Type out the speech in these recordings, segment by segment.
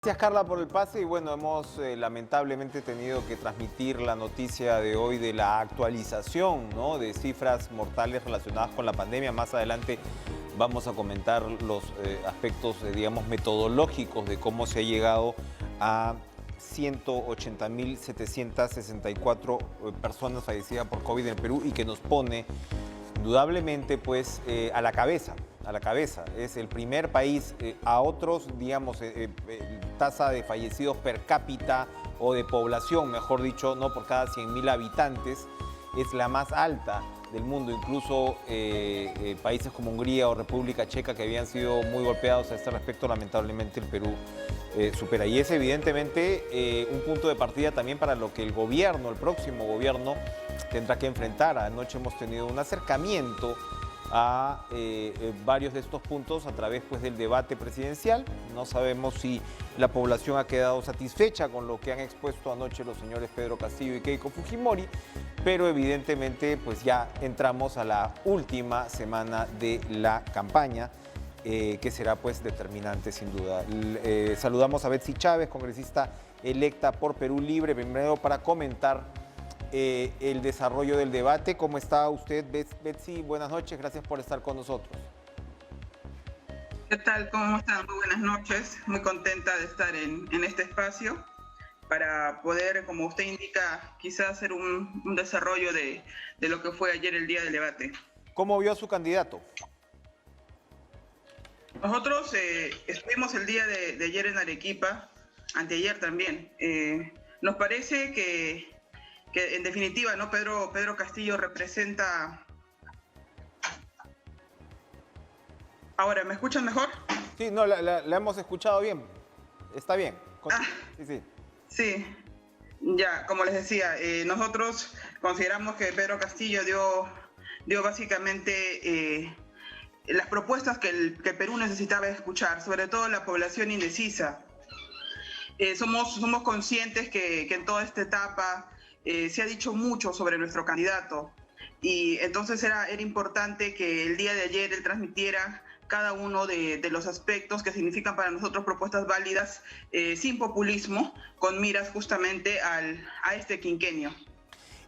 Gracias, Carla, por el pase y bueno, hemos lamentablemente tenido que transmitir la noticia de hoy de la actualización, ¿no?, de cifras mortales relacionadas con la pandemia. Más adelante vamos a comentar los aspectos, digamos, metodológicos de cómo se ha llegado a 180.764 personas fallecidas por COVID en el Perú y que nos pone indudablemente pues a la cabeza. Es el primer país a otros, digamos, tasa de fallecidos per cápita o de población, mejor dicho, no por cada 100.000 habitantes, es la más alta del mundo. Incluso países como Hungría o República Checa, que habían sido muy golpeados a este respecto, lamentablemente el Perú supera. Y es evidentemente un punto de partida también para lo que el gobierno, el próximo gobierno, tendrá que enfrentar. Anoche hemos tenido un acercamiento a varios de estos puntos a través pues, del debate presidencial. No sabemos si la población ha quedado satisfecha con lo que han expuesto anoche los señores Pedro Castillo y Keiko Fujimori, pero evidentemente pues, ya entramos a la última semana de la campaña, que será pues, determinante sin duda. Saludamos a Betsy Chávez, congresista electa por Perú Libre, primero para comentar el desarrollo del debate. ¿Cómo está usted, Betsy? Buenas noches, gracias por estar con nosotros. ¿Qué tal? ¿Cómo están? Muy buenas noches. Muy contenta de estar en este espacio para poder, como usted indica, quizás hacer un desarrollo de lo que fue ayer el día del debate. ¿Cómo vio a su candidato? Nosotros estuvimos el día de ayer en Arequipa, anteayer también. Nos parece que en definitiva, ¿no? Pedro Castillo representa... Ahora, ¿me escuchan mejor? Sí, no, la hemos escuchado bien. Está bien. Sí. Sí, ya, como les decía, nosotros consideramos que Pedro Castillo dio básicamente las propuestas que Perú necesitaba escuchar, sobre todo la población indecisa. Somos conscientes que en toda esta etapa se ha dicho mucho sobre nuestro candidato y entonces era importante que el día de ayer él transmitiera cada uno de los aspectos que significan para nosotros propuestas válidas, sin populismo, con miras justamente a este quinquenio.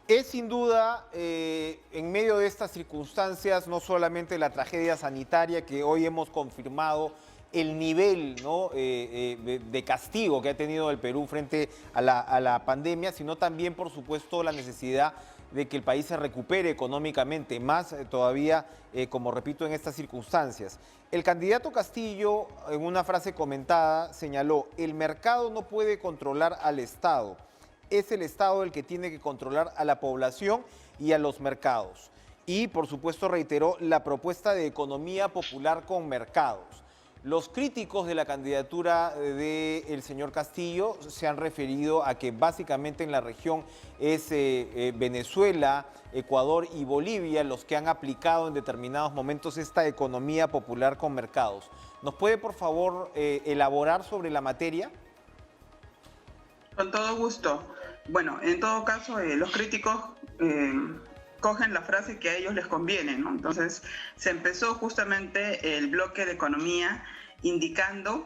Es sin duda, en medio de estas circunstancias, no solamente la tragedia sanitaria que hoy hemos confirmado, el nivel, ¿no?, de castigo que ha tenido el Perú frente a la pandemia, sino también, por supuesto, la necesidad de que el país se recupere económicamente, más todavía, como repito, en estas circunstancias. El candidato Castillo, en una frase comentada, señaló: el mercado no puede controlar al Estado, es el Estado el que tiene que controlar a la población y a los mercados. Y, por supuesto, reiteró la propuesta de economía popular con mercados. Los críticos de la candidatura del señor Castillo se han referido a que básicamente en la región es Venezuela, Ecuador y Bolivia los que han aplicado en determinados momentos esta economía popular con mercados. ¿Nos puede, por favor, elaborar sobre la materia? Con todo gusto. Bueno, en todo caso, los críticos cogen la frase que a ellos les conviene, ¿no? Entonces, se empezó justamente el bloque de economía indicando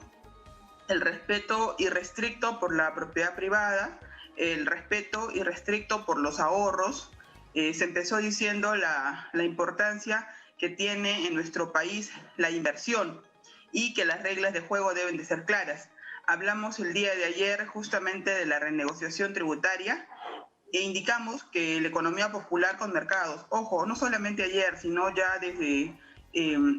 el respeto irrestricto por la propiedad privada, el respeto irrestricto por los ahorros. Se empezó diciendo la importancia que tiene en nuestro país la inversión y que las reglas de juego deben de ser claras. Hablamos el día de ayer justamente de la renegociación tributaria e indicamos que la economía popular con mercados, ojo, no solamente ayer, sino ya desde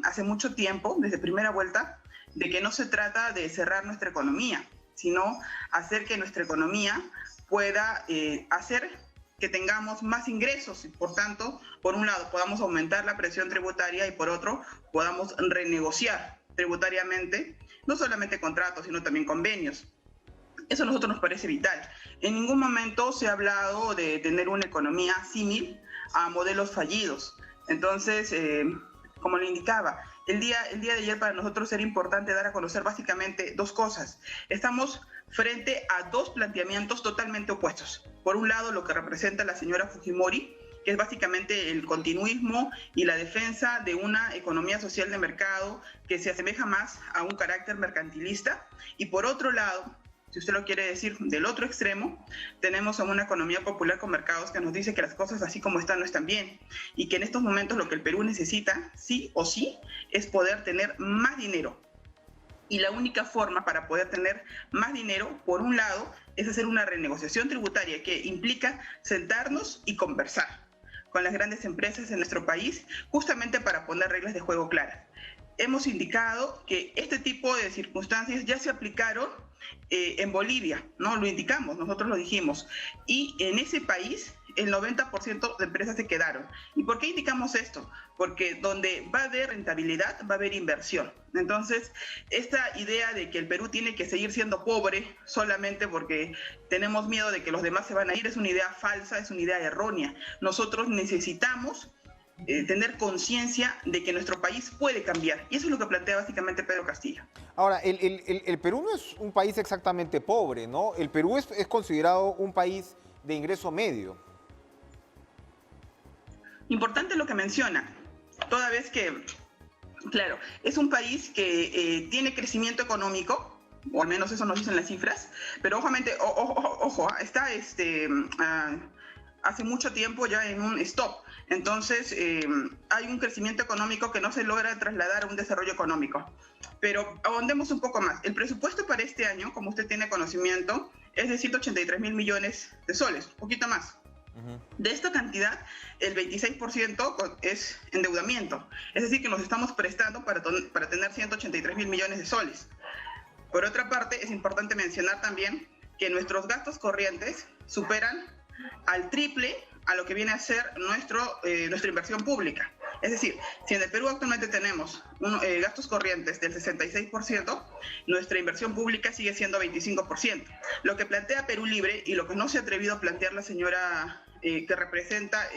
hace mucho tiempo, desde primera vuelta, de que no se trata de cerrar nuestra economía, sino hacer que nuestra economía pueda hacer que tengamos más ingresos y, por tanto, por un lado, podamos aumentar la presión tributaria y, por otro, podamos renegociar tributariamente, no solamente contratos, sino también convenios. Eso a nosotros nos parece vital. En ningún momento se ha hablado de tener una economía símil a modelos fallidos. Entonces, como le indicaba, el día de ayer para nosotros era importante dar a conocer básicamente dos cosas. Estamos frente a dos planteamientos totalmente opuestos. Por un lado, lo que representa la señora Fujimori, que es básicamente el continuismo y la defensa de una economía social de mercado que se asemeja más a un carácter mercantilista. Y por otro lado, si usted lo quiere decir, del otro extremo, tenemos a una economía popular con mercados que nos dice que las cosas así como están no están bien y que en estos momentos lo que el Perú necesita, sí o sí, es poder tener más dinero. Y la única forma para poder tener más dinero, por un lado, es hacer una renegociación tributaria que implica sentarnos y conversar con las grandes empresas en nuestro país, justamente para poner reglas de juego claras. Hemos indicado que este tipo de circunstancias ya se aplicaron en Bolivia, ¿no? Lo indicamos, nosotros lo dijimos. Y en ese país el 90% de empresas se quedaron. ¿Y por qué indicamos esto? Porque donde va a haber rentabilidad, va a haber inversión. Entonces, esta idea de que el Perú tiene que seguir siendo pobre solamente porque tenemos miedo de que los demás se van a ir es una idea falsa, es una idea errónea. Nosotros necesitamos tener conciencia de que nuestro país puede cambiar. Y eso es lo que plantea básicamente Pedro Castillo. Ahora, el Perú no es un país exactamente pobre, ¿no? El Perú es considerado un país de ingreso medio. Importante lo que menciona, toda vez que, claro, es un país que tiene crecimiento económico, o al menos eso nos dicen las cifras, pero ojo, está hace mucho tiempo ya en un stop. Entonces, hay un crecimiento económico que no se logra trasladar a un desarrollo económico. Pero ahondemos un poco más. El presupuesto para este año, como usted tiene conocimiento, es de 183.000 millones de soles, un poquito más. De esta cantidad, el 26% es endeudamiento. Es decir, que nos estamos prestando para tener 183.000 millones de soles. Por otra parte, es importante mencionar también que nuestros gastos corrientes superan al triple a lo que viene a ser nuestra inversión pública. Es decir, si en el Perú actualmente tenemos gastos corrientes del 66%, nuestra inversión pública sigue siendo 25%. Lo que plantea Perú Libre y lo que no se ha atrevido a plantear la señora que representa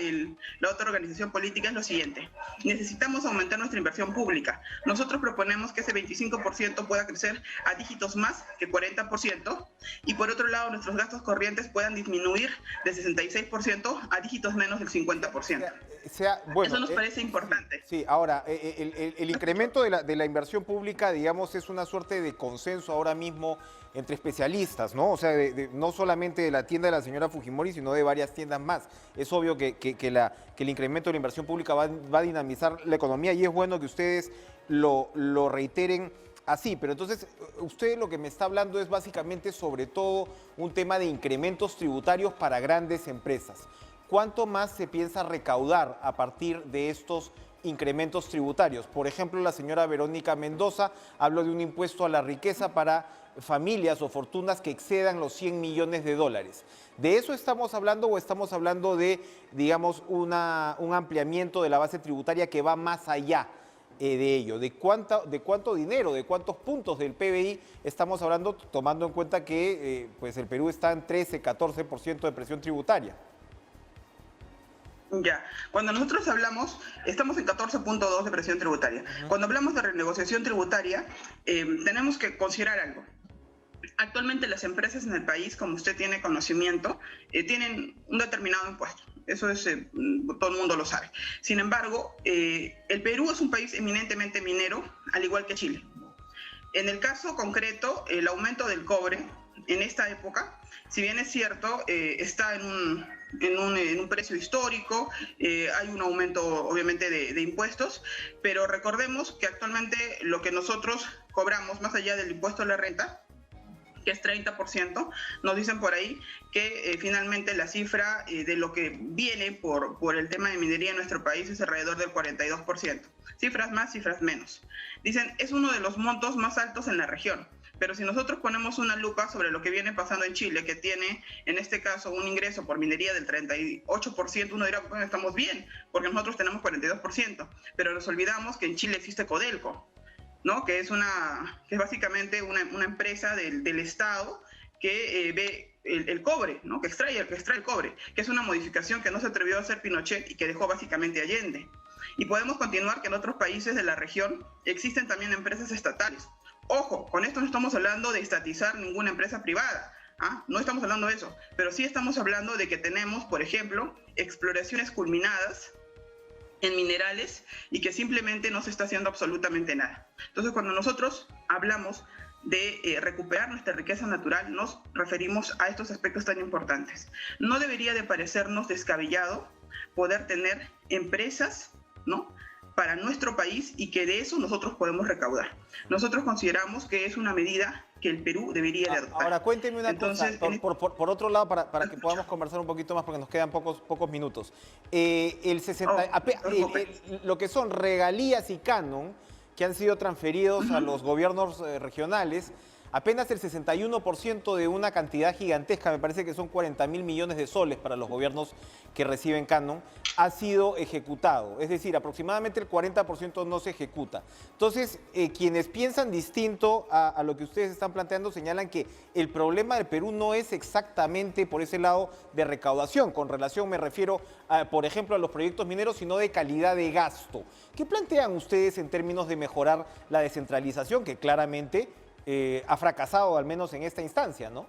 la otra organización política es lo siguiente: necesitamos aumentar nuestra inversión pública. Nosotros proponemos que ese 25% pueda crecer a dígitos más que 40%, y por otro lado nuestros gastos corrientes puedan disminuir de 66% a dígitos menos del 50%. Bueno, eso nos parece importante. Sí, ahora, el incremento de la inversión pública, digamos, es una suerte de consenso ahora mismo entre especialistas, ¿no? O sea, no solamente de la tienda de la señora Fujimori, sino de varias tiendas más. Es obvio que el incremento de la inversión pública va a dinamizar la economía, y es bueno que ustedes lo reiteren así. Pero entonces, usted lo que me está hablando es básicamente sobre todo un tema de incrementos tributarios para grandes empresas. ¿Cuánto más se piensa recaudar a partir de estos incrementos tributarios? Por ejemplo, la señora Verónica Mendoza habló de un impuesto a la riqueza para familias o fortunas que excedan los 100 millones de dólares. ¿De eso estamos hablando o estamos hablando de, digamos, un ampliamiento de la base tributaria que va más allá de ello? ¿De cuánto dinero, de cuántos puntos del PBI estamos hablando, tomando en cuenta que pues el Perú está en 13-14% de presión tributaria? Ya, cuando nosotros hablamos, estamos en 14.2 de presión tributaria. Cuando hablamos de renegociación tributaria, tenemos que considerar algo. Actualmente las empresas en el país, como usted tiene conocimiento, tienen un determinado impuesto. Eso es, todo el mundo lo sabe. Sin embargo, el Perú es un país eminentemente minero, al igual que Chile. En el caso concreto, el aumento del cobre en esta época, si bien es cierto, está en un precio histórico, hay un aumento obviamente de impuestos, pero recordemos que actualmente lo que nosotros cobramos, más allá del impuesto a la renta, que es 30%, nos dicen por ahí que finalmente la cifra de lo que viene por el tema de minería en nuestro país es alrededor del 42%. Cifras más, cifras menos. Dicen, es uno de los montos más altos en la región. Pero si nosotros ponemos una lupa sobre lo que viene pasando en Chile, que tiene en este caso un ingreso por minería del 38%, uno dirá, bueno, estamos bien, porque nosotros tenemos 42%, pero nos olvidamos que en Chile existe Codelco, ¿no? Que es básicamente una empresa del Estado que ve el cobre, ¿no? que extrae el cobre, que es una modificación que no se atrevió a hacer Pinochet y que dejó básicamente Allende. Y podemos continuar que en otros países de la región existen también empresas estatales. Ojo, con esto no estamos hablando de estatizar ninguna empresa privada. ¿ah? No estamos hablando de eso, pero sí estamos hablando de que tenemos, por ejemplo, exploraciones culminadas en minerales y que simplemente no se está haciendo absolutamente nada. Entonces, cuando nosotros hablamos de recuperar nuestra riqueza natural, nos referimos a estos aspectos tan importantes. No debería de parecernos descabellado poder tener empresas, ¿no?, para nuestro país y que de eso nosotros podemos recaudar. Nosotros consideramos que es una medida que el Perú debería de adoptar. Ahora, cuénteme una cosa, por otro lado, para que podamos conversar un poquito más, porque nos quedan pocos minutos. Lo que son regalías y canon, que han sido transferidos a los gobiernos regionales, apenas el 61% de una cantidad gigantesca, me parece que son 40.000 millones de soles para los gobiernos que reciben canon, ha sido ejecutado. Es decir, aproximadamente el 40% no se ejecuta. Entonces, quienes piensan distinto a lo que ustedes están planteando señalan que el problema del Perú no es exactamente por ese lado de recaudación. Con relación, me refiero, por ejemplo, a los proyectos mineros, sino de calidad de gasto. ¿Qué plantean ustedes en términos de mejorar la descentralización, que claramente ha fracasado, al menos en esta instancia, ¿no?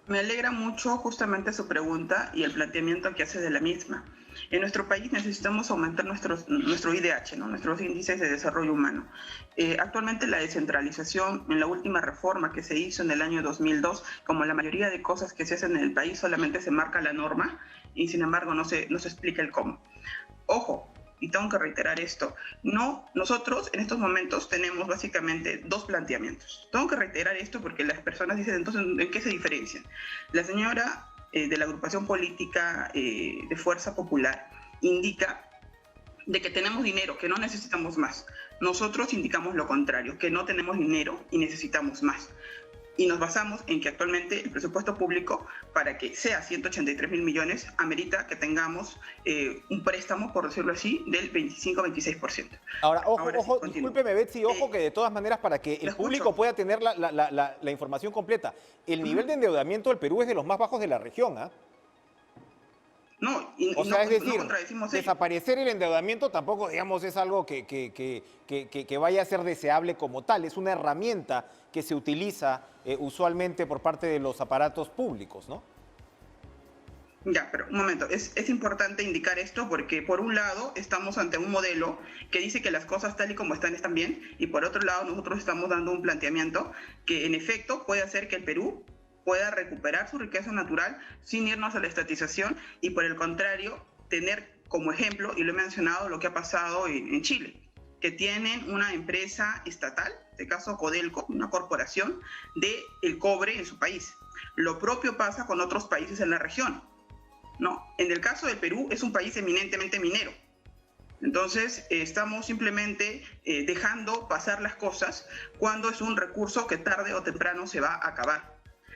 Me alegra mucho justamente su pregunta y el planteamiento que hace de la misma. En nuestro país necesitamos aumentar nuestro IDH, ¿no?, nuestros índices de desarrollo humano. Actualmente la descentralización, en la última reforma que se hizo en el año 2002, como la mayoría de cosas que se hacen en el país, solamente se marca la norma y sin embargo no se explica el cómo. Ojo, y tengo que reiterar esto, nosotros en estos momentos tenemos básicamente dos planteamientos. Tengo que reiterar esto porque las personas dicen, entonces, ¿en qué se diferencian? La señora de la agrupación política de Fuerza Popular indica de que tenemos dinero, que no necesitamos más. Nosotros indicamos lo contrario, que no tenemos dinero y necesitamos más. Y nos basamos en que actualmente el presupuesto público, para que sea 183.000 millones, amerita que tengamos un préstamo, por decirlo así, del 25-26%. Ahora, ojo, discúlpeme, Betsy, ojo que de todas maneras, para que el público pueda tener la información completa, el nivel de endeudamiento del Perú es de los más bajos de la región, ¿ah? No, es decir, desaparecer el endeudamiento tampoco, digamos, es algo que vaya a ser deseable como tal. Es una herramienta que se utiliza usualmente por parte de los aparatos públicos, ¿no? Ya, pero un momento, es importante indicar esto porque por un lado estamos ante un modelo que dice que las cosas tal y como están bien, y por otro lado nosotros estamos dando un planteamiento que en efecto puede hacer que el Perú pueda recuperar su riqueza natural sin irnos a la estatización y por el contrario tener como ejemplo, y lo he mencionado, lo que ha pasado en Chile, que tienen una empresa estatal, en este caso Codelco, una corporación del cobre en su país. Lo propio pasa con otros países en la región, ¿no? En el caso del Perú es un país eminentemente minero. Entonces, estamos simplemente dejando pasar las cosas cuando es un recurso que tarde o temprano se va a acabar.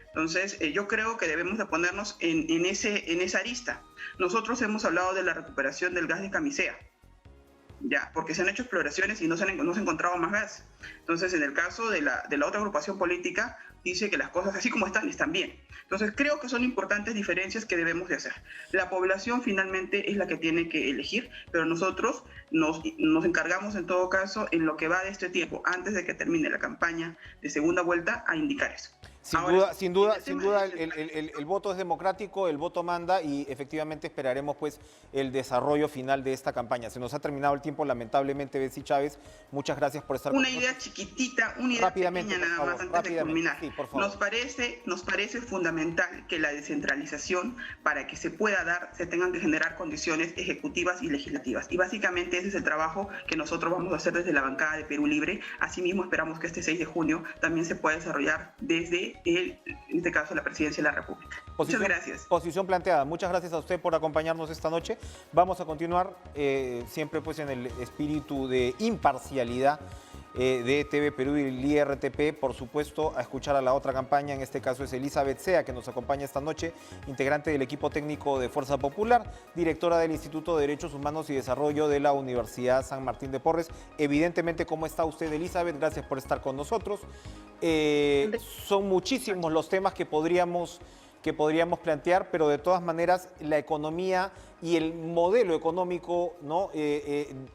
Entonces, yo creo que debemos de ponernos en esa arista. Nosotros hemos hablado de la recuperación del gas de Camisea, ya, porque se han hecho exploraciones y no se ha encontrado más gas. Entonces, en el caso de la otra agrupación política, dice que las cosas así como están bien. Entonces, creo que son importantes diferencias que debemos de hacer. La población finalmente es la que tiene que elegir, pero nosotros nos encargamos en todo caso, en lo que va de este tiempo, antes de que termine la campaña de segunda vuelta, a indicar eso. Sin duda, el voto es democrático, el voto manda y efectivamente esperaremos pues el desarrollo final de esta campaña. Se nos ha terminado el tiempo, lamentablemente, Betsy Chávez. Muchas gracias por estar con nosotros. Una idea chiquitita, una idea pequeña nada más antes de culminar. Sí, por favor. Nos parece fundamental que la descentralización, para que se pueda dar, se tengan que generar condiciones ejecutivas y legislativas. Y básicamente ese es el trabajo que nosotros vamos a hacer desde la bancada de Perú Libre. Asimismo, esperamos que este 6 de junio también se pueda desarrollar desde en este caso, la Presidencia de la República. Muchas gracias. Posición planteada. Muchas gracias a usted por acompañarnos esta noche. Vamos a continuar siempre pues en el espíritu de imparcialidad de TV Perú y el IRTP, por supuesto, a escuchar a la otra campaña. En este caso es Elizabeth Sea, que nos acompaña esta noche, integrante del equipo técnico de Fuerza Popular, directora del Instituto de Derechos Humanos y Desarrollo de la Universidad San Martín de Porres. Evidentemente, ¿cómo está usted, Elizabeth? Gracias por estar con nosotros. Son muchísimos los temas que podríamos plantear, pero de todas maneras la economía y el modelo económico, ¿no?,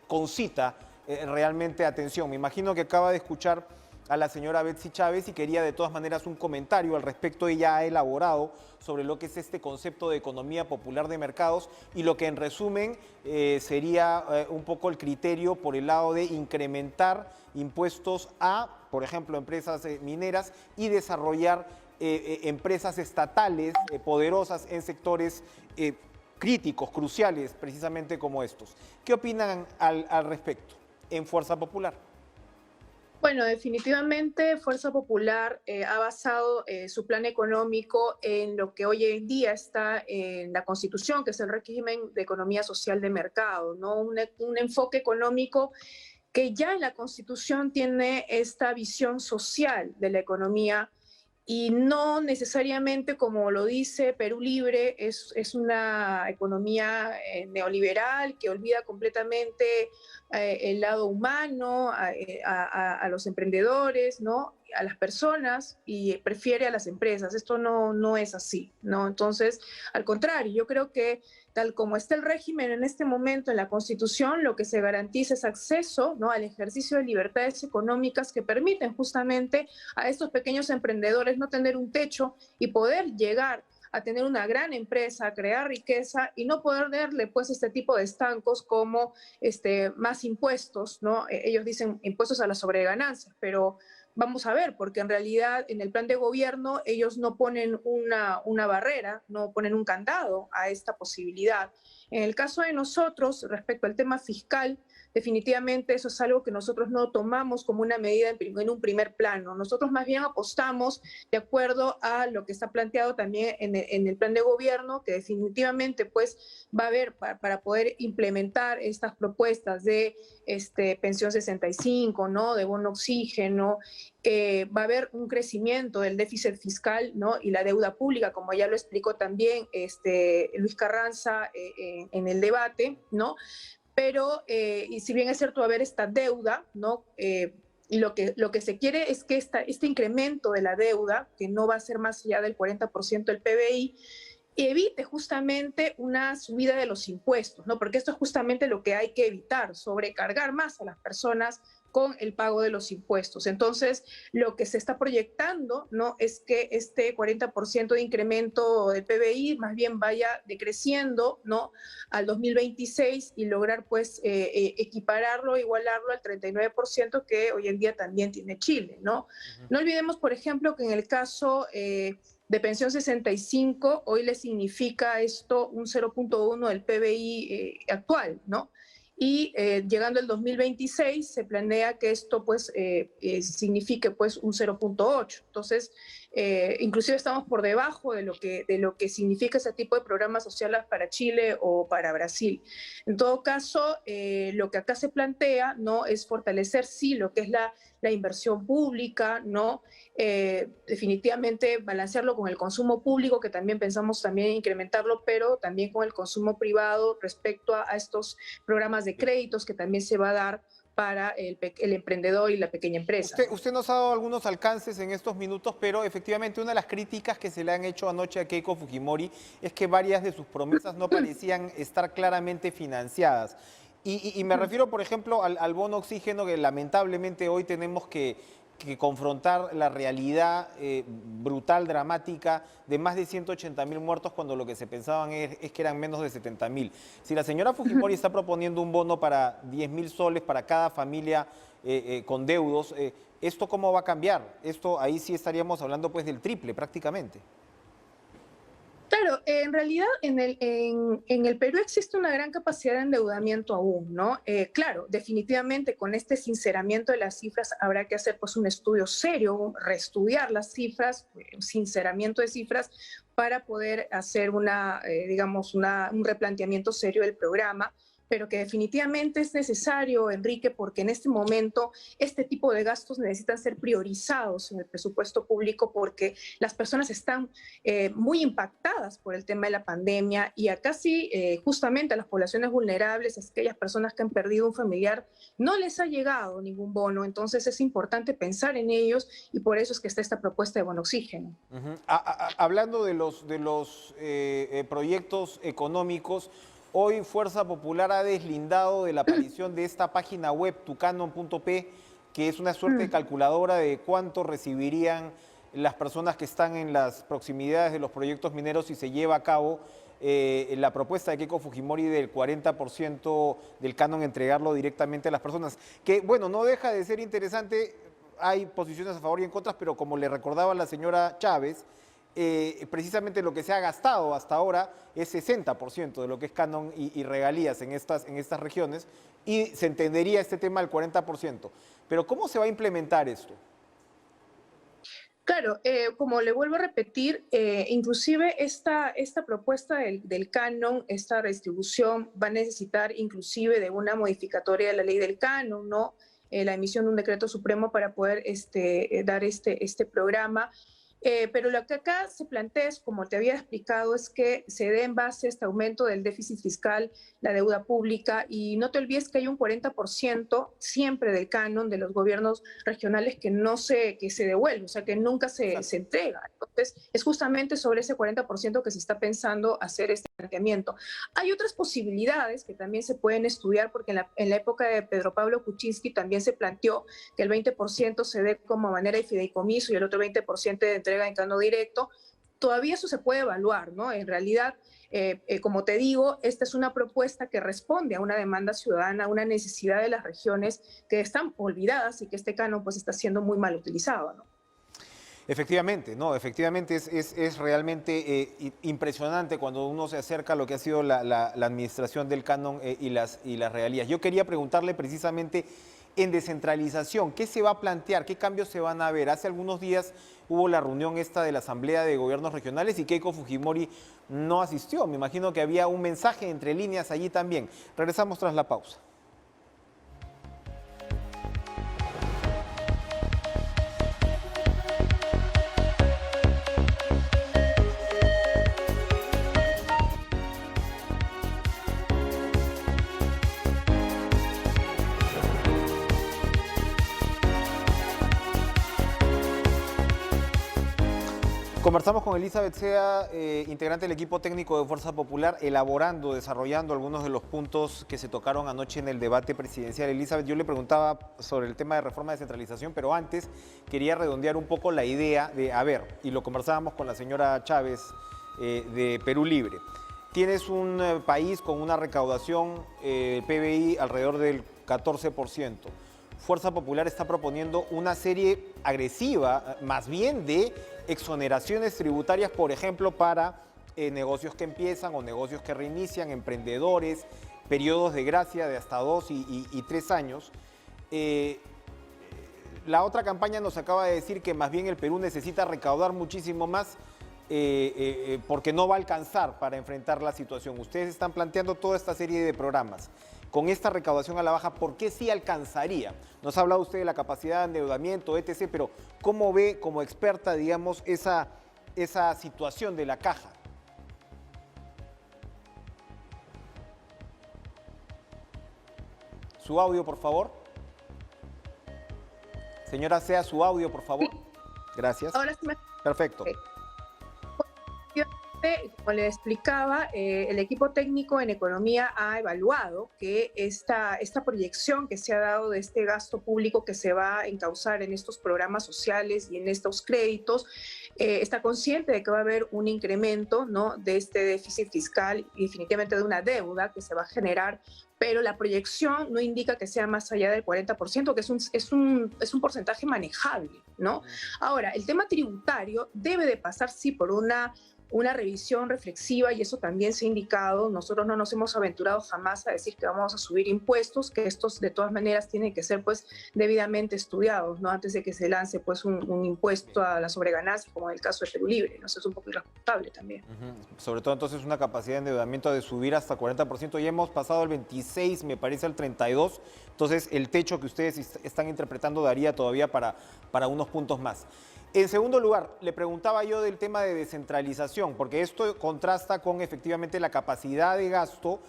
concita realmente atención. Me imagino que acaba de escuchar a la señora Betsy Chávez y quería de todas maneras un comentario al respecto. Ella ha elaborado sobre lo que es este concepto de economía popular de mercados y lo que en resumen sería un poco el criterio por el lado de incrementar impuestos a, por ejemplo, empresas mineras y desarrollar empresas estatales poderosas en sectores críticos, cruciales, precisamente como estos. ¿Qué opinan al respecto en Fuerza Popular? Bueno, definitivamente Fuerza Popular ha basado su plan económico en lo que hoy en día está en la Constitución, que es el régimen de economía social de mercado, ¿no? Un enfoque económico que ya en la Constitución tiene esta visión social de la economía y no necesariamente, como lo dice Perú Libre, es una economía neoliberal que olvida completamente el lado humano, a los emprendedores, ¿no? A las personas y prefiere a las empresas. Esto no es así, ¿no? Entonces, al contrario, yo creo que tal como está el régimen en este momento en la Constitución, lo que se garantiza es acceso, ¿no?, al ejercicio de libertades económicas que permiten justamente a estos pequeños emprendedores no tener un techo y poder llegar a tener una gran empresa, a crear riqueza y no poder darle pues este tipo de estancos como más impuestos, ¿no? Ellos dicen impuestos a las sobreganancias, pero vamos a ver, porque en realidad en el plan de gobierno ellos no ponen una barrera, no ponen un candado a esta posibilidad. En el caso de nosotros, respecto al tema fiscal, definitivamente eso es algo que nosotros no tomamos como una medida en un primer plano. Nosotros más bien apostamos de acuerdo a lo que está planteado también en el plan de gobierno, que definitivamente pues va a haber para poder implementar estas propuestas de pensión 65, ¿no?, de bono oxígeno, va a haber un crecimiento del déficit fiscal, ¿no?, y la deuda pública, como ya lo explicó también Luis Carranza en el debate, ¿no? Pero, y si bien es cierto haber esta deuda, ¿no? Y lo que se quiere es que este incremento de la deuda, que no va a ser más allá del 40% del PBI, evite justamente una subida de los impuestos, ¿no? Porque esto es justamente lo que hay que evitar, sobrecargar más a las personas con el pago de los impuestos. Entonces, lo que se está proyectando, ¿no?, es que este 40% de incremento del PBI más bien vaya decreciendo, ¿no?, al 2026 y lograr, pues, equipararlo, igualarlo al 39% que hoy en día también tiene Chile, ¿no? No olvidemos, por ejemplo, que en el caso de pensión 65, hoy le significa esto un 0.1 del PBI actual, ¿no? Y llegando al 2026 se planea que esto pues signifique pues un 0.8. Entonces, inclusive estamos por debajo de lo que significa ese tipo de programas sociales para Chile o para Brasil. En todo caso, lo que acá se plantea, ¿no?, es fortalecer sí lo que es la inversión pública, ¿no? Definitivamente balancearlo con el consumo público, que también pensamos también incrementarlo, pero también con el consumo privado respecto a estos programas de créditos que también se va a dar para el emprendedor y la pequeña empresa. Usted nos ha dado algunos alcances en estos minutos, pero efectivamente una de las críticas que se le han hecho anoche a Keiko Fujimori es que varias de sus promesas no parecían estar claramente financiadas. Y me refiero, por ejemplo, al bono oxígeno, que lamentablemente hoy tenemos que confrontar la realidad brutal, dramática, de más de 180.000 muertos cuando lo que se pensaban es que eran menos de 70.000. Si la señora Fujimori está proponiendo un bono para 10.000 soles para cada familia con deudos, ¿esto cómo va a cambiar? Esto ahí sí estaríamos hablando pues del triple prácticamente. Claro, en realidad en el Perú existe una gran capacidad de endeudamiento aún, ¿no? Claro, definitivamente con este sinceramiento de las cifras habrá que hacer pues un estudio serio, reestudiar las cifras, un sinceramiento de cifras para poder hacer digamos, un replanteamiento serio del programa, pero que definitivamente es necesario, Enrique, porque en este momento este tipo de gastos necesitan ser priorizados en el presupuesto público porque las personas están muy impactadas por el tema de la pandemia y acá sí, justamente a las poblaciones vulnerables, a aquellas personas que han perdido un familiar, no les ha llegado ningún bono, entonces es importante pensar en ellos y por eso es que está esta propuesta de bono oxígeno. Hablando de los proyectos económicos, hoy Fuerza Popular ha deslindado de la aparición de esta página web tucano.p que es una suerte de calculadora de cuánto recibirían las personas que están en las proximidades de los proyectos mineros si se lleva a cabo la propuesta de Keiko Fujimori del 40% del canon, entregarlo directamente a las personas. Que, bueno, no deja de ser interesante, hay posiciones a favor y en contra, pero como le recordaba la señora Chávez, precisamente lo que se ha gastado hasta ahora es 60% de lo que es canon y regalías en estas regiones, y se entendería este tema al 40%. Pero ¿cómo se va a implementar esto? Claro, como le vuelvo a repetir, inclusive esta propuesta del canon, esta redistribución va a necesitar inclusive de una modificatoria de la ley del canon, ¿no? La emisión de un decreto supremo para poder dar este programa. Pero lo que acá se plantea es, como te había explicado, es que se dé en base a este aumento del déficit fiscal, la deuda pública, y no te olvides que hay un 40% siempre del canon de los gobiernos regionales que se devuelve, o sea, que nunca se entrega. Entonces, es justamente sobre ese 40% que se está pensando hacer este planteamiento. Hay otras posibilidades que también se pueden estudiar, porque en la época de Pedro Pablo Kuczynski también se planteó que el 20% se dé como manera de fideicomiso y el otro 20% de entrega en canon directo. Todavía eso se puede evaluar, ¿no? En realidad, como te digo, esta es una propuesta que responde a una demanda ciudadana, a una necesidad de las regiones que están olvidadas y que este canon pues está siendo muy mal utilizado, ¿no? Efectivamente, no, efectivamente es realmente impresionante cuando uno se acerca a lo que ha sido la administración del canon y las regalías. Yo quería preguntarle precisamente en descentralización, ¿qué se va a plantear? ¿Qué cambios se van a ver? Hace algunos días hubo la reunión esta de la Asamblea de Gobiernos Regionales y Keiko Fujimori no asistió. Me imagino que había un mensaje entre líneas allí también. Regresamos tras la pausa. Conversamos con Elizabeth Sea, integrante del equipo técnico de Fuerza Popular, elaborando, desarrollando algunos de los puntos que se tocaron anoche en el debate presidencial. Elizabeth, yo le preguntaba sobre el tema de reforma de descentralización, pero antes quería redondear un poco la idea de, y lo conversábamos con la señora Chávez de Perú Libre. Tienes un país con una recaudación PBI alrededor del 14%. Fuerza Popular está proponiendo una serie agresiva, más bien de exoneraciones tributarias, por ejemplo, para negocios que empiezan o negocios que reinician, emprendedores, periodos de gracia de hasta 2 y 3 años. La otra campaña nos acaba de decir que más bien el Perú necesita recaudar muchísimo más porque no va a alcanzar para enfrentar la situación. Ustedes están planteando toda esta serie de programas. Con esta recaudación a la baja, ¿por qué sí alcanzaría? Nos ha hablado usted de la capacidad de endeudamiento, etc., pero ¿cómo ve como experta, digamos, esa situación de la caja? Su audio, por favor. Señora Sea, su audio, por favor. Sí. Gracias. Ahora sí me... Perfecto. Okay. Como le explicaba, el equipo técnico en economía ha evaluado que esta proyección que se ha dado de este gasto público que se va a encauzar en estos programas sociales y en estos créditos, está consciente de que va a haber un incremento, ¿no?, de este déficit fiscal y definitivamente de una deuda que se va a generar, pero la proyección no indica que sea más allá del 40%, que es un porcentaje manejable, ¿no? Ahora, el tema tributario debe de pasar, sí, por una revisión reflexiva, y eso también se ha indicado. Nosotros no nos hemos aventurado jamás a decir que vamos a subir impuestos, que estos de todas maneras tienen que ser pues debidamente estudiados, ¿no?, antes de que se lance pues un impuesto a la sobreganancia, como en el caso de Perú Libre, ¿no? Eso es un poco irresponsable también. Sobre todo entonces una capacidad de endeudamiento de subir hasta 40%, ya hemos pasado el 26, me parece el 32, entonces el techo que ustedes están interpretando daría todavía para unos puntos más. En segundo lugar, le preguntaba yo del tema de descentralización, porque esto contrasta con efectivamente la capacidad de gasto,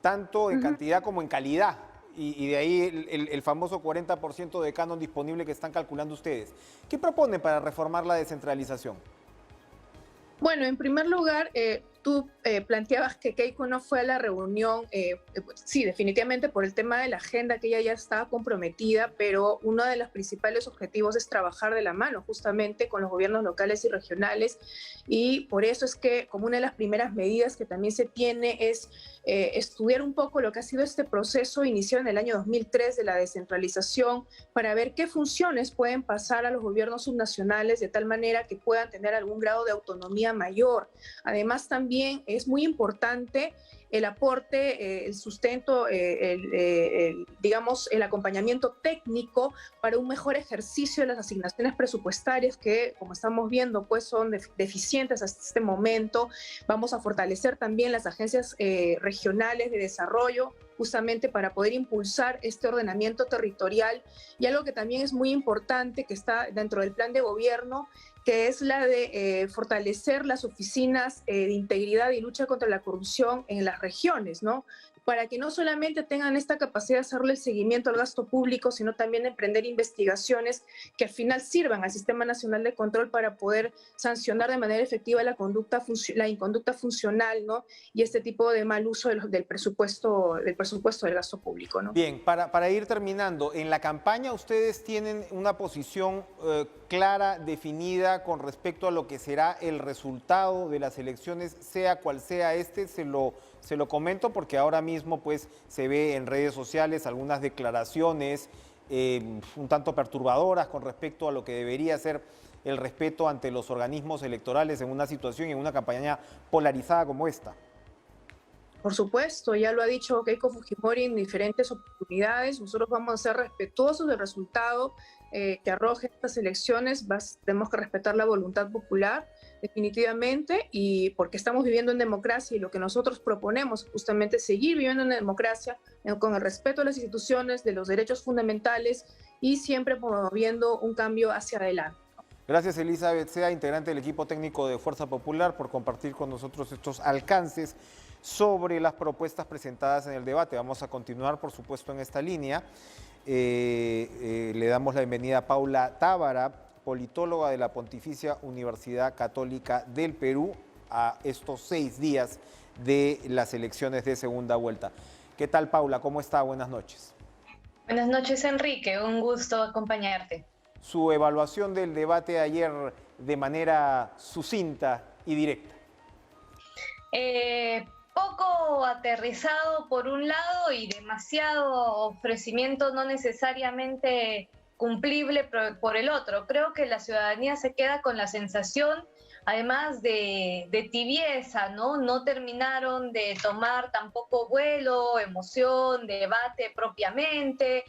tanto en cantidad como en calidad, y de ahí el famoso 40% de canon disponible que están calculando ustedes. ¿Qué proponen para reformar la descentralización? Bueno, en primer lugar, tú planteabas que Keiko no fue a la reunión, sí, definitivamente por el tema de la agenda, que ella ya estaba comprometida, pero uno de los principales objetivos es trabajar de la mano justamente con los gobiernos locales y regionales, y por eso es que como una de las primeras medidas que también se tiene es estudiar un poco lo que ha sido este proceso iniciado en el año 2003 de la descentralización, para ver qué funciones pueden pasar a los gobiernos subnacionales de tal manera que puedan tener algún grado de autonomía mayor. Además, también es muy importante el aporte, el sustento, digamos, el acompañamiento técnico para un mejor ejercicio de las asignaciones presupuestarias que, como estamos viendo, pues son deficientes hasta este momento. Vamos a fortalecer también las agencias regionales de desarrollo, justamente para poder impulsar este ordenamiento territorial. Y algo que también es muy importante, que está dentro del plan de gobierno, que es la de fortalecer las oficinas de integridad y lucha contra la corrupción en las regiones, ¿no? Para que no solamente tengan esta capacidad de hacerle el seguimiento al gasto público, sino también emprender investigaciones que al final sirvan al Sistema Nacional de Control para poder sancionar de manera efectiva la inconducta funcional, ¿no? Y este tipo de mal uso del presupuesto del gasto público, ¿no? Bien, para ir terminando, en la campaña ustedes tienen una posición clara, definida con respecto a lo que será el resultado de las elecciones, sea cual sea este. Se lo comento porque ahora mismo pues se ve en redes sociales algunas declaraciones un tanto perturbadoras con respecto a lo que debería ser el respeto ante los organismos electorales en una situación y en una campaña polarizada como esta. Por supuesto, ya lo ha dicho Keiko Fujimori en diferentes oportunidades. Nosotros vamos a ser respetuosos del resultado que arroje estas elecciones. Tenemos que respetar la voluntad popular, definitivamente, y porque estamos viviendo en democracia, y lo que nosotros proponemos es justamente seguir viviendo en democracia con el respeto a las instituciones, de los derechos fundamentales, y siempre promoviendo un cambio hacia adelante. Gracias, Elizabeth Sea, integrante del equipo técnico de Fuerza Popular, por compartir con nosotros estos alcances sobre las propuestas presentadas en el debate. Vamos a continuar, por supuesto, en esta línea. Le damos la bienvenida a Paula Tábara, politóloga de la Pontificia Universidad Católica del Perú, a estos 6 días de las elecciones de segunda vuelta. ¿Qué tal, Paula? ¿Cómo está? Buenas noches. Buenas noches, Enrique. Un gusto acompañarte. Su evaluación del debate de ayer de manera sucinta y directa. Poco aterrizado por un lado y demasiado ofrecimiento no necesariamente cumplible por el otro. Creo que la ciudadanía se queda con la sensación, además de tibieza, ¿no? No terminaron de tomar tampoco vuelo, emoción, debate propiamente.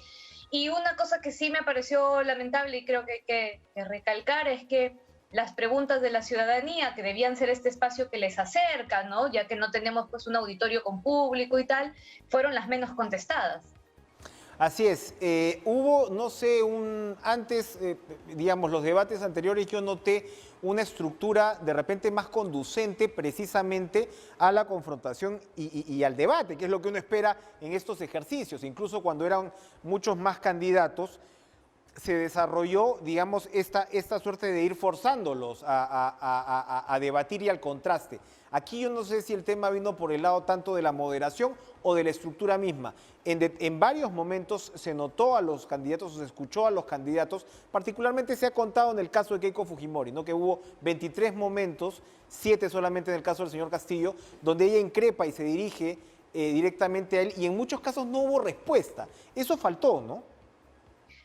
Y una cosa que sí me pareció lamentable y creo que hay que recalcar es que las preguntas de la ciudadanía, que debían ser este espacio que les acerca, ¿no? Ya que no tenemos pues un auditorio con público y tal, fueron las menos contestadas. Así es. Hubo, no sé, antes, digamos, los debates anteriores, yo noté una estructura de repente más conducente precisamente a la confrontación y al debate, que es lo que uno espera en estos ejercicios. Incluso cuando eran muchos más candidatos, se desarrolló, digamos, esta suerte de ir forzándolos a debatir y al contraste. Aquí yo no sé si el tema vino por el lado tanto de la moderación o de la estructura misma. En varios momentos se notó a los candidatos, o se escuchó a los candidatos, particularmente se ha contado en el caso de Keiko Fujimori, ¿no? Que hubo 23 momentos, 7 solamente en el caso del señor Castillo, donde ella increpa y se dirige directamente a él, y en muchos casos no hubo respuesta. Eso faltó, ¿no?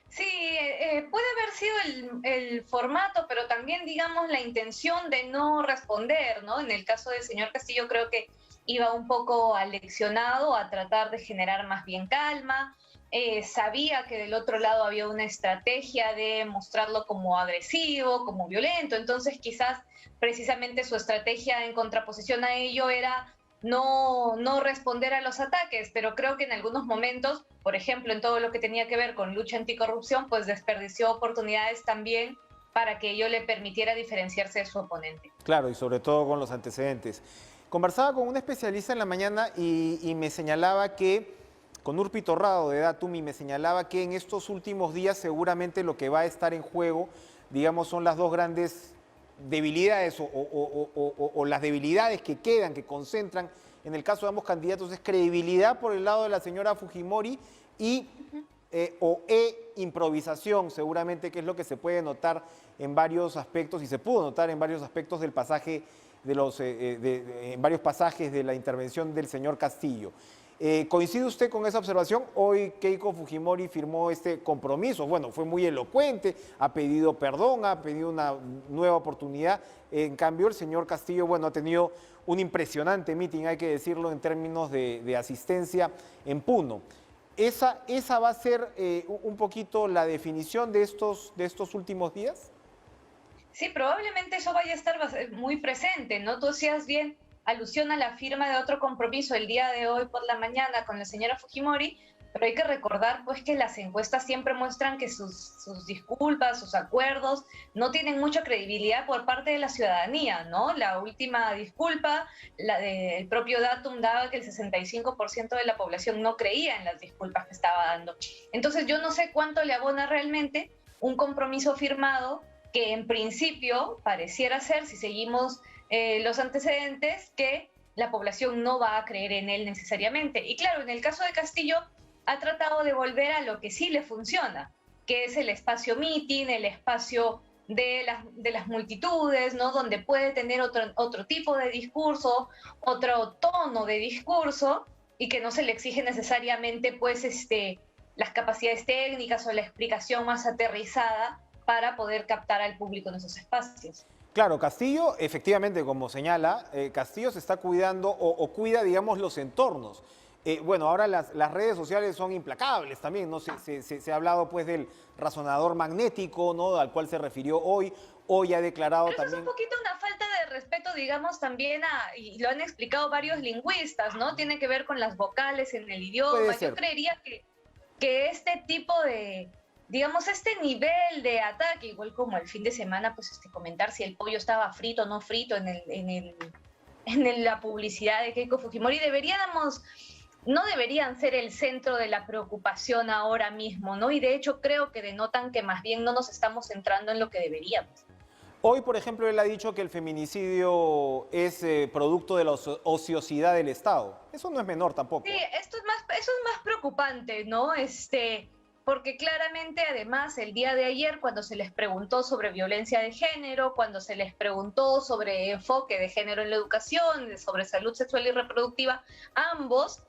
Sí, puede haber sido el formato, pero también, digamos, la intención de no responder, ¿no? En el caso del señor Castillo creo que iba un poco aleccionado a tratar de generar más bien calma. Sabía que del otro lado había una estrategia de mostrarlo como agresivo, como violento, entonces quizás precisamente su estrategia en contraposición a ello era no responder a los ataques, pero creo que en algunos momentos, por ejemplo, en todo lo que tenía que ver con lucha anticorrupción, pues desperdició oportunidades también para que ello le permitiera diferenciarse de su oponente. Claro, y sobre todo con los antecedentes. Conversaba con un especialista en la mañana y me señalaba que, con Urpi Torrado de Datumi, me señalaba que en estos últimos días seguramente lo que va a estar en juego, digamos, son las dos grandes debilidades o las debilidades que quedan, que concentran en el caso de ambos candidatos es credibilidad por el lado de la señora Fujimori y improvisación, seguramente, que es lo que se puede notar en varios aspectos y se pudo notar en varios aspectos del pasaje en varios pasajes de la intervención del señor Castillo. ¿Coincide usted con esa observación? Hoy Keiko Fujimori firmó este compromiso. Bueno, fue muy elocuente, ha pedido perdón, ha pedido una nueva oportunidad. En cambio, el señor Castillo, bueno, ha tenido un impresionante meeting, hay que decirlo, en términos de asistencia en Puno. ¿Esa va a ser un poquito la definición de estos últimos días? Sí, probablemente eso vaya a estar muy presente, ¿no? Tú hacías bien alusión a la firma de otro compromiso el día de hoy por la mañana con la señora Fujimori, pero hay que recordar pues que las encuestas siempre muestran que sus disculpas, sus acuerdos no tienen mucha credibilidad por parte de la ciudadanía, ¿no? La última disculpa, el propio Datum daba que el 65% de la población no creía en las disculpas que estaba dando. Entonces yo no sé cuánto le abona realmente un compromiso firmado que en principio pareciera ser, si seguimos los antecedentes, que la población no va a creer en él necesariamente. Y claro, en el caso de Castillo ha tratado de volver a lo que sí le funciona, que es el espacio meeting, el espacio de las multitudes, ¿no? Donde puede tener otro tipo de discurso, otro tono de discurso, y que no se le exige necesariamente pues, las capacidades técnicas o la explicación más aterrizada para poder captar al público en esos espacios. Claro, Castillo, efectivamente, como señala, Castillo se está cuidando o cuida, digamos, los entornos. Bueno, ahora las redes sociales son implacables también, ¿no? Se ha hablado pues del razonador magnético, ¿no? Al cual se refirió hoy. Hoy ha declarado Pero también... eso es un poquito una falta de respeto, digamos, también y lo han explicado varios lingüistas, ¿no? Tiene que ver con las vocales en el idioma. Yo creería que este tipo de... digamos, este nivel de ataque, igual como el fin de semana, pues comentar si el pollo estaba frito o no frito en la publicidad de Keiko Fujimori, no deberían ser el centro de la preocupación ahora mismo, ¿no? Y de hecho creo que denotan que más bien no nos estamos centrando en lo que deberíamos. Hoy, por ejemplo, él ha dicho que el feminicidio es producto de la ociosidad del Estado. Eso no es menor tampoco. Sí, eso es más preocupante, ¿no? Porque claramente, además, el día de ayer, cuando se les preguntó sobre violencia de género, cuando se les preguntó sobre enfoque de género en la educación, sobre salud sexual y reproductiva, ambos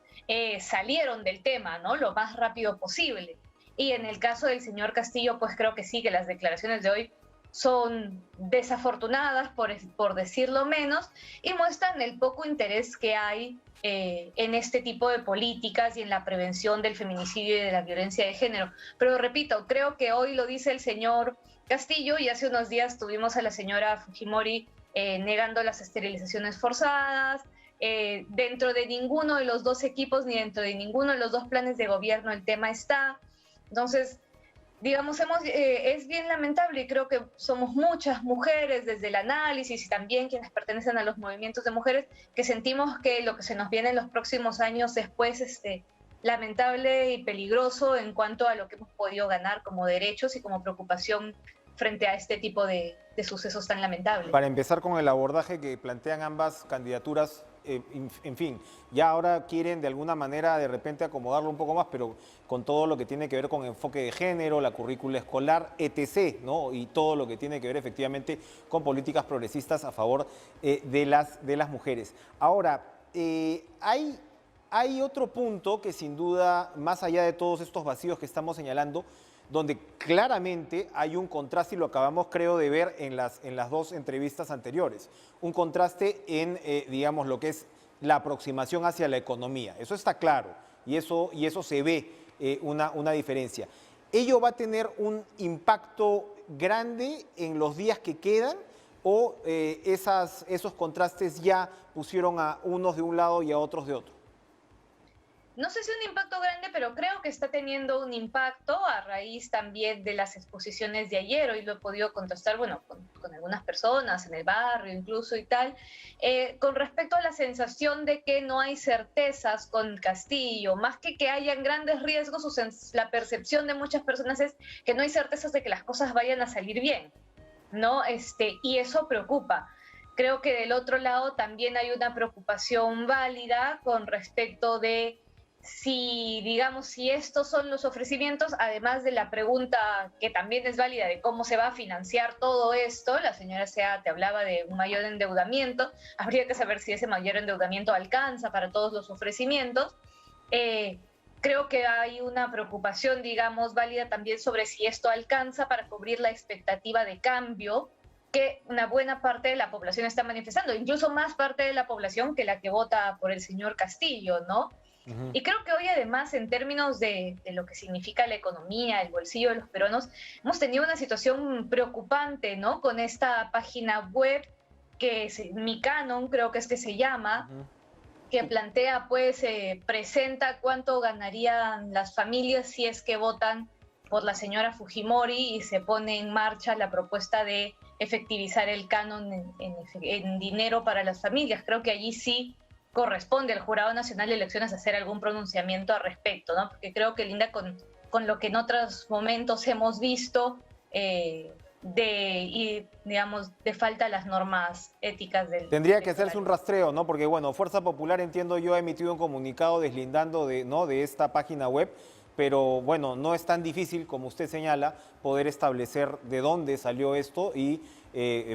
salieron del tema, ¿no? Lo más rápido posible. Y en el caso del señor Castillo, pues creo que sí, que las declaraciones de hoy son desafortunadas, por decirlo menos, y muestran el poco interés que hay en este tipo de políticas y en la prevención del feminicidio y de la violencia de género. Pero repito, creo que hoy lo dice el señor Castillo y hace unos días tuvimos a la señora Fujimori negando las esterilizaciones forzadas. Dentro de ninguno de los dos equipos ni dentro de ninguno de los dos planes de gobierno el tema está. Entonces, digamos, es bien lamentable y creo que somos muchas mujeres desde el análisis y también quienes pertenecen a los movimientos de mujeres que sentimos que lo que se nos viene en los próximos años después lamentable y peligroso en cuanto a lo que hemos podido ganar como derechos y como preocupación frente a este tipo de sucesos tan lamentables. Para empezar con el abordaje que plantean ambas candidaturas, en fin, ya ahora quieren de alguna manera de repente acomodarlo un poco más, pero con todo lo que tiene que ver con enfoque de género, la currícula escolar, etc., ¿no? Y todo lo que tiene que ver efectivamente con políticas progresistas a favor de las mujeres. Ahora, hay otro punto que sin duda, más allá de todos estos vacíos que estamos señalando, donde claramente hay un contraste, y lo acabamos creo de ver en las dos entrevistas anteriores, un contraste en, digamos, lo que es la aproximación hacia la economía. Eso está claro y eso se ve una diferencia. ¿Ello va a tener un impacto grande en los días que quedan o esos contrastes ya pusieron a unos de un lado y a otros de otro? No sé si un impacto grande, pero creo que está teniendo un impacto a raíz también de las exposiciones de ayer. Hoy lo he podido contrastar, bueno, con algunas personas en el barrio incluso y tal, con respecto a la sensación de que no hay certezas con Castillo. Más que hayan grandes riesgos, la percepción de muchas personas es que no hay certezas de que las cosas vayan a salir bien, ¿no? Y eso preocupa. Creo que del otro lado también hay una preocupación válida con respecto de si, digamos, si estos son los ofrecimientos, además de la pregunta que también es válida de cómo se va a financiar todo esto. La señora Seate hablaba de un mayor endeudamiento, habría que saber si ese mayor endeudamiento alcanza para todos los ofrecimientos. Creo que hay una preocupación, digamos, válida también sobre si esto alcanza para cubrir la expectativa de cambio que una buena parte de la población está manifestando, incluso más parte de la población que la que vota por el señor Castillo, ¿no? Ujú. Y creo que hoy además en términos de lo que significa la economía, el bolsillo de los peruanos, hemos tenido una situación preocupante, ¿no? Con esta página web que es Mi Canon, creo que es que se llama, Ujú. que plantea, pues, presenta cuánto ganarían las familias si es que votan por la señora Fujimori y se pone en marcha la propuesta de efectivizar el canon en dinero para las familias. Creo que allí sí corresponde al Jurado Nacional de Elecciones hacer algún pronunciamiento al respecto, ¿no? Porque creo que linda con lo que en otros momentos hemos visto digamos, de falta a las normas éticas del Tendría que electoral. hacerse un rastreo, ¿no? Porque, bueno, Fuerza Popular, entiendo yo, ha emitido un comunicado deslindando de esta página web, pero, bueno, no es tan difícil, como usted señala, poder establecer de dónde salió esto y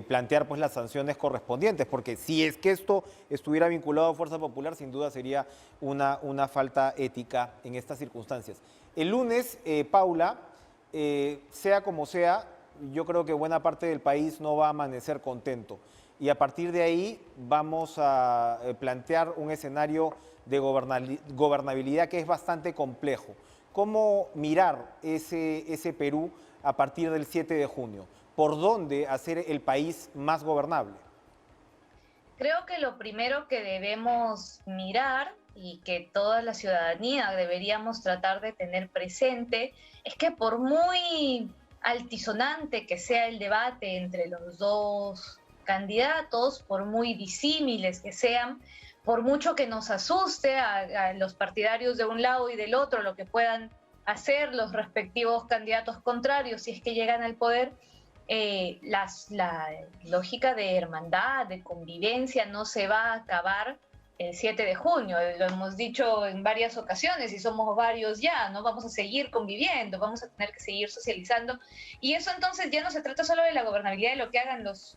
plantear, pues, las sanciones correspondientes, porque si es que esto estuviera vinculado a Fuerza Popular, sin duda sería una falta ética en estas circunstancias. El lunes, Paula, sea como sea, yo creo que buena parte del país no va a amanecer contento. Y a partir de ahí vamos a plantear un escenario de gobernabilidad que es bastante complejo. ¿Cómo mirar ese Perú a partir del 7 de junio? ¿Por dónde hacer el país más gobernable? Creo que lo primero que debemos mirar y que toda la ciudadanía deberíamos tratar de tener presente es que por muy altisonante que sea el debate entre los dos candidatos, por muy disímiles que sean, por mucho que nos asuste a los partidarios de un lado y del otro lo que puedan hacer los respectivos candidatos contrarios si es que llegan al poder, la lógica de hermandad, de convivencia no se va a acabar el 7 de junio. Lo hemos dicho en varias ocasiones y somos varios ya, ¿no? Vamos a seguir conviviendo, vamos a tener que seguir socializando. Y eso entonces ya no se trata solo de la gobernabilidad, de lo que hagan los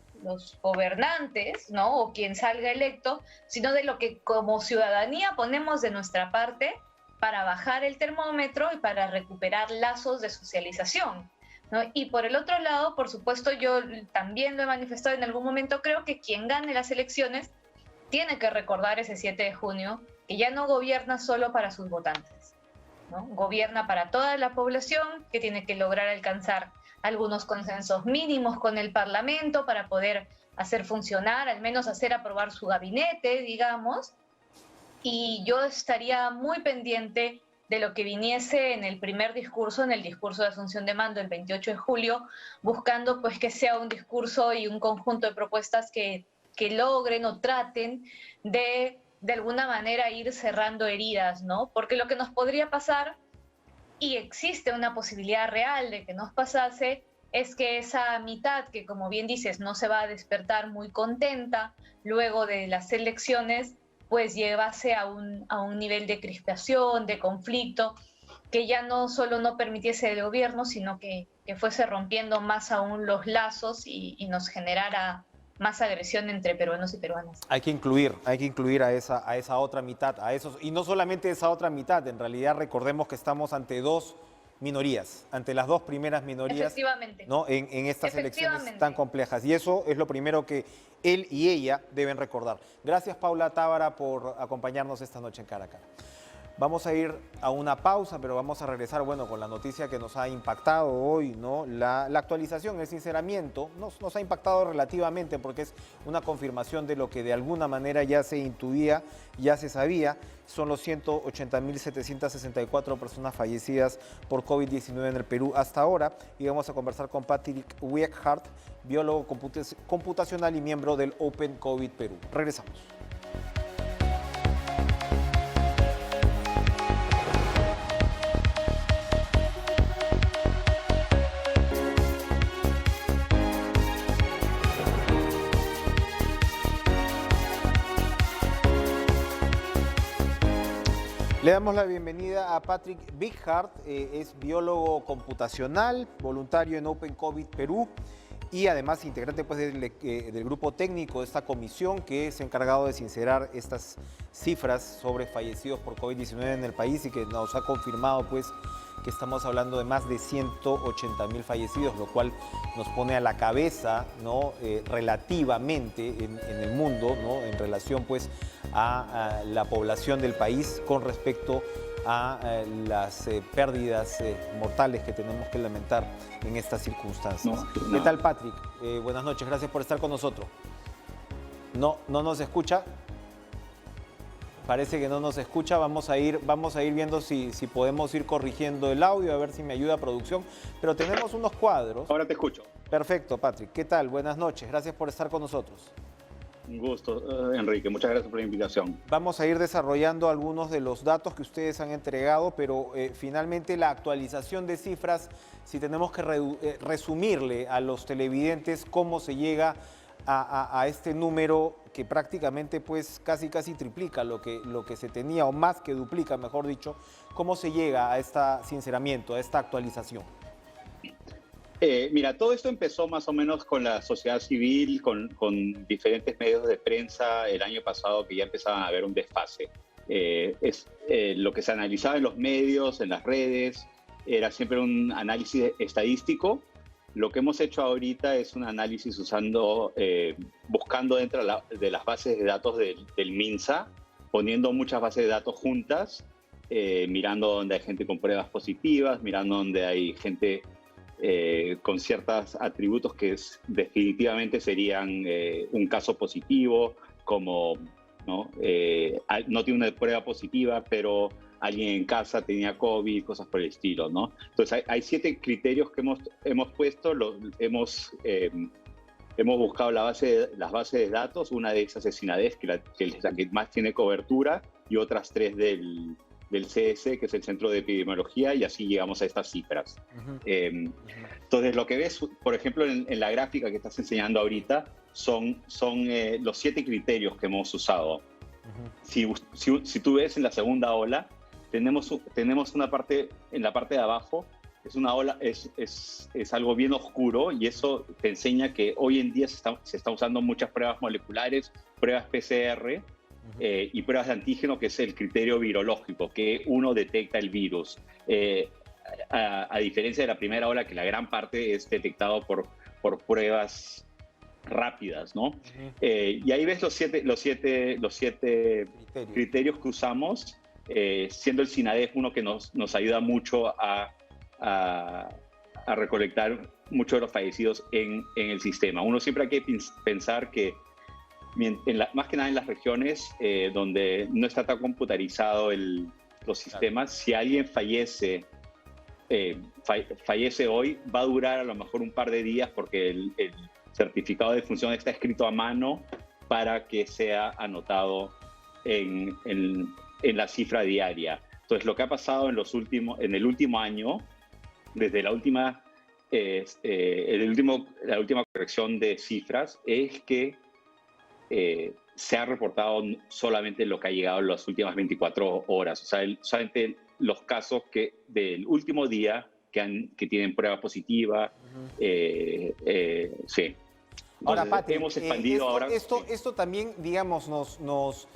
gobernantes, ¿no? O quien salga electo, sino de lo que como ciudadanía ponemos de nuestra parte para bajar el termómetro y para recuperar lazos de socialización, ¿no? Y por el otro lado, por supuesto, yo también lo he manifestado en algún momento, creo que quien gane las elecciones tiene que recordar ese 7 de junio que ya no gobierna solo para sus votantes, ¿no? Gobierna para toda la población, que tiene que lograr alcanzar algunos consensos mínimos con el Parlamento para poder hacer funcionar, al menos hacer aprobar su gabinete, digamos. Y yo estaría muy pendiente de lo que viniese en el primer discurso, en el discurso de asunción de mando el 28 de julio, buscando pues que sea un discurso y un conjunto de propuestas que logren o traten de alguna manera ir cerrando heridas, ¿no? Porque lo que nos podría pasar, y existe una posibilidad real de que nos pasase, es que esa mitad que, como bien dices, no se va a despertar muy contenta luego de las elecciones, pues llevase a un nivel de crispación, de conflicto, que ya no solo no permitiese el gobierno, sino que fuese rompiendo más aún los lazos y nos generara más agresión entre peruanos y peruanas. Hay que incluir a esa otra mitad, a esos, y no solamente esa otra mitad, en realidad recordemos que estamos ante dos minorías, ante las dos primeras minorías, Efectivamente. ¿no? en estas elecciones tan complejas. Y eso es lo primero que él y ella deben recordar. Gracias, Paula Tábara, por acompañarnos esta noche en Cara a Cara. Vamos a ir a una pausa, pero vamos a regresar, bueno, con la noticia que nos ha impactado hoy, ¿no? La actualización, el sinceramiento, nos ha impactado relativamente porque es una confirmación de lo que de alguna manera ya se intuía, ya se sabía. Son los 180.764 personas fallecidas por COVID-19 en el Perú hasta ahora. Y vamos a conversar con Patrick Wiechert, biólogo computacional y miembro del Open COVID Perú. Regresamos. Le damos la bienvenida a Patrick Bighart, es biólogo computacional, voluntario en Open COVID Perú y además integrante pues, del grupo técnico de esta comisión que es encargado de sincerar estas cifras sobre fallecidos por COVID-19 en el país y que nos ha confirmado pues, que estamos hablando de más de 180.000 fallecidos, lo cual nos pone a la cabeza, ¿no? Relativamente en el mundo, ¿no? En relación pues, a la población del país con respecto a las pérdidas mortales que tenemos que lamentar en estas circunstancias. No. ¿Qué tal, Patrick? Buenas noches, gracias por estar con nosotros. ¿No nos escucha? Parece que no nos escucha. Vamos a ir viendo si podemos ir corrigiendo el audio, a ver si me ayuda producción. Pero tenemos unos cuadros. Ahora te escucho. Perfecto, Patrick. ¿Qué tal? Buenas noches. Gracias por estar con nosotros. Un gusto, Enrique. Muchas gracias por la invitación. Vamos a ir desarrollando algunos de los datos que ustedes han entregado, pero finalmente la actualización de cifras, si tenemos que resumirle a los televidentes cómo se llega a este número que prácticamente pues casi triplica lo que se tenía, o más que duplica, mejor dicho, ¿cómo se llega a este sinceramiento, a esta actualización? Mira, todo esto empezó más o menos con la sociedad civil, con diferentes medios de prensa el año pasado, que ya empezaban a haber un desfase. Lo que se analizaba en los medios, en las redes, era siempre un análisis estadístico. Lo que hemos hecho ahorita es un análisis buscando dentro de las bases de datos del MINSA, poniendo muchas bases de datos juntas, mirando donde hay gente con pruebas positivas, mirando donde hay gente con ciertos atributos que definitivamente serían un caso positivo, como no tiene una prueba positiva, pero alguien en casa tenía COVID, cosas por el estilo, ¿no? Entonces hay 7 criterios que hemos puesto, hemos buscado las bases de datos. Una de esas es SINADEF, que es la que más tiene cobertura, y otras 3 del CS, que es el Centro de Epidemiología, y así llegamos a estas cifras. Entonces, lo que ves, por ejemplo, en la gráfica que estás enseñando ahorita, son los 7 criterios que hemos usado. Si tú ves en la segunda ola, tenemos una parte, en la parte de abajo, es una ola, es algo bien oscuro, y eso te enseña que hoy en día se está usando muchas pruebas moleculares, pruebas PCR, y pruebas de antígeno, que es el criterio virológico, que uno detecta el virus. A diferencia de la primera ola, que la gran parte es detectado por pruebas rápidas, ¿no? Y ahí ves los siete criterios que usamos, siendo el SINADEF uno que nos ayuda mucho a recolectar muchos de los fallecidos en el sistema. Uno siempre hay que pensar que más que nada en las regiones donde no está tan computarizado los sistemas, si alguien fallece hoy, va a durar a lo mejor un par de días, porque el certificado de defunción está escrito a mano para que sea anotado en la cifra diaria. Entonces, lo que ha pasado en el último año, desde la última corrección de cifras, es que se ha reportado solamente lo que ha llegado en las últimas 24 horas. O sea, solamente los casos del último día que tienen prueba positiva. Sí. Ahora, Patrick, hemos expandido ahora. Esto también, digamos, nos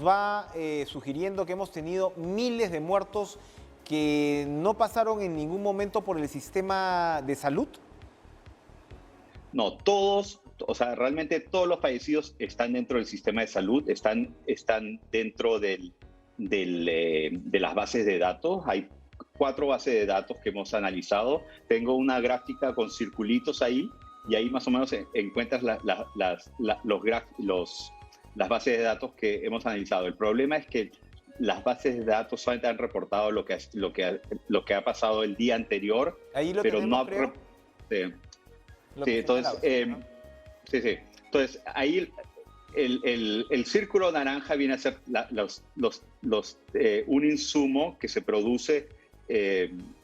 va sugiriendo que hemos tenido miles de muertos que no pasaron en ningún momento por el sistema de salud. No, realmente todos los fallecidos están dentro del sistema de salud, están dentro de las bases de datos. Hay 4 bases de datos que hemos analizado. Tengo una gráfica con circulitos ahí, y ahí más o menos encuentras las bases de datos que hemos analizado. El problema es que las bases de datos solamente han reportado lo que ha pasado el día anterior, ahí lo pero tenemos, no creo. Sí. Entonces, ahí el círculo naranja viene a ser un insumo que se produce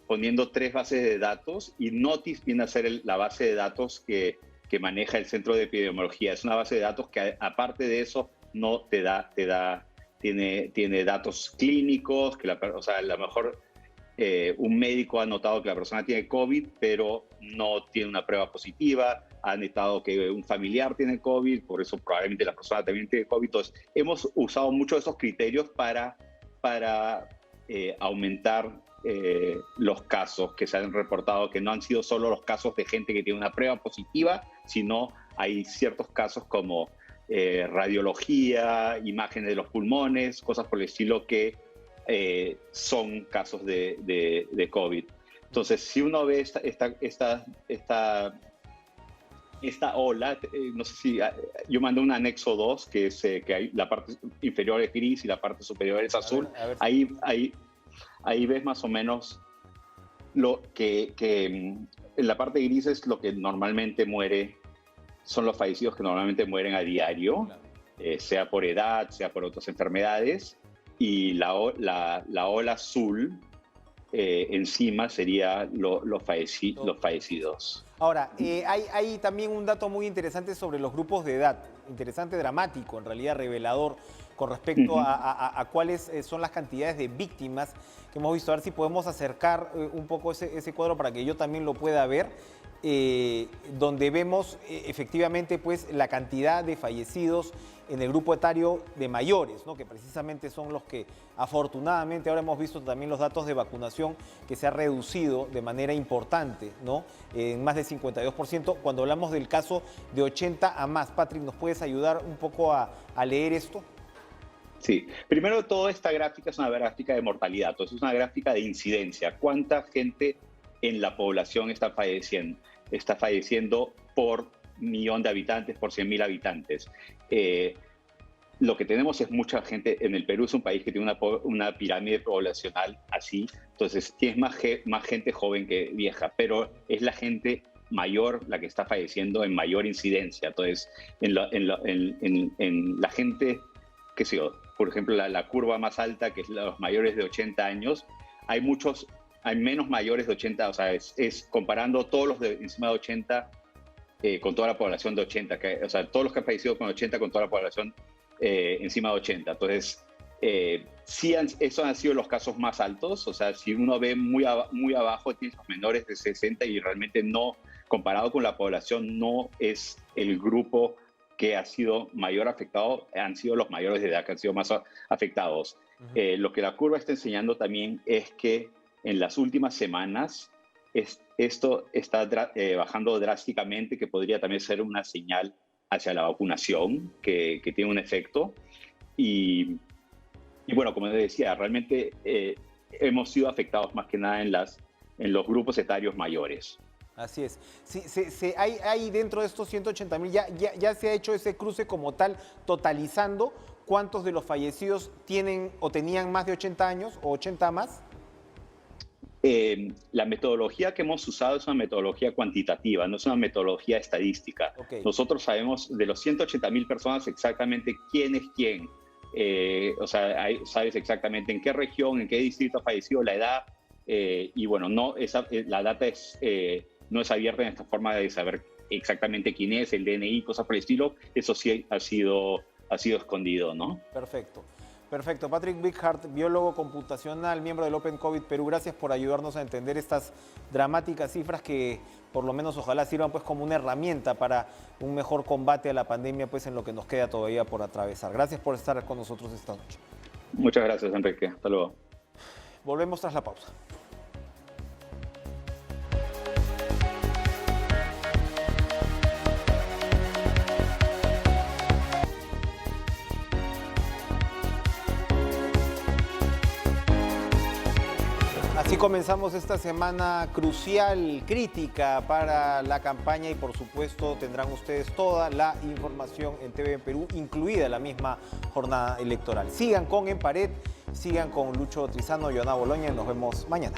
poniendo 3 bases de datos, y Notice viene a ser la base de datos que maneja el Centro de Epidemiología. Es una base de datos que, aparte de eso, no te da tiene datos clínicos, o sea, a lo mejor un médico ha notado que la persona tiene COVID, pero no tiene una prueba positiva, ha notado que un familiar tiene COVID, por eso probablemente la persona también tiene COVID. Entonces, hemos usado muchos de esos criterios para aumentar los casos que se han reportado, que no han sido solo los casos de gente que tiene una prueba positiva, sino hay ciertos casos como radiología, imágenes de los pulmones, cosas por el estilo que son casos de COVID. Entonces, si uno ve esta ola, no sé si yo mandé un anexo 2, que es que hay, la parte inferior es gris y la parte superior es azul. A ver. Ahí ves más o menos lo que en la parte gris es lo que normalmente muere, son los fallecidos que normalmente mueren a diario, claro. Sea por edad, sea por otras enfermedades, y la ola azul encima sería los fallecidos. Ahora, hay también un dato muy interesante sobre los grupos de edad, interesante, dramático, en realidad revelador, con respecto a cuáles son las cantidades de víctimas que hemos visto. A ver si podemos acercar un poco ese cuadro para que yo también lo pueda ver, donde vemos efectivamente pues, la cantidad de fallecidos en el grupo etario de mayores, ¿no? Que precisamente son los que afortunadamente ahora hemos visto también los datos de vacunación que se ha reducido de manera importante, ¿no? En más del 52%. Cuando hablamos del caso de 80 a más, Patrick, ¿nos puedes ayudar un poco a leer esto? Sí, primero de todo, esta gráfica es una gráfica de mortalidad, entonces es una gráfica de incidencia. ¿Cuánta gente en la población está falleciendo? Está falleciendo por millón de habitantes, por 100.000 habitantes. Lo que tenemos es mucha gente. En el Perú es un país que tiene una pirámide poblacional así, entonces tienes más gente joven que vieja, pero es la gente mayor la que está falleciendo en mayor incidencia. Entonces, en la gente, qué sé yo, por ejemplo, la curva más alta, que es los mayores de 80 años, hay menos mayores de 80, o sea, es comparando todos los de encima de 80 con toda la población de 80, o sea, todos los que han fallecido con 80 con toda la población encima de 80. Entonces, sí, esos han sido los casos más altos, o sea, si uno ve muy abajo, tienes los menores de 60 y realmente no, comparado con la población, no es el grupo que ha sido mayor afectado, han sido los mayores de edad que han sido más afectados. Lo que la curva está enseñando también es que en las últimas semanas esto está bajando drásticamente, que podría también ser una señal hacia la vacunación, que tiene un efecto. Y bueno, como decía, realmente hemos sido afectados más que nada en los grupos etarios mayores. Así es. Sí, hay dentro de estos 180.000, ya se ha hecho ese cruce como tal, totalizando cuántos de los fallecidos tienen o tenían más de 80 años o 80 más. La metodología que hemos usado es una metodología cuantitativa, no es una metodología estadística. Okay. Nosotros sabemos de los 180.000 personas exactamente quién es quién. O sea, sabes exactamente en qué región, en qué distrito ha fallecido, la edad. Y bueno, la data no es abierta en esta forma de saber exactamente quién es, el DNI, cosas por el estilo. Eso sí ha sido escondido, ¿no? Perfecto. Perfecto. Patrick Bighart, biólogo computacional, miembro del Open COVID Perú, gracias por ayudarnos a entender estas dramáticas cifras que por lo menos ojalá sirvan pues como una herramienta para un mejor combate a la pandemia pues en lo que nos queda todavía por atravesar. Gracias por estar con nosotros esta noche. Muchas gracias, Enrique. Hasta luego. Volvemos tras la pausa. Así comenzamos esta semana crucial, crítica para la campaña y por supuesto tendrán ustedes toda la información en TVN Perú, incluida la misma jornada electoral. Sigan con En Pared, sigan con Lucho Trizano y Joana Boloña y nos vemos mañana.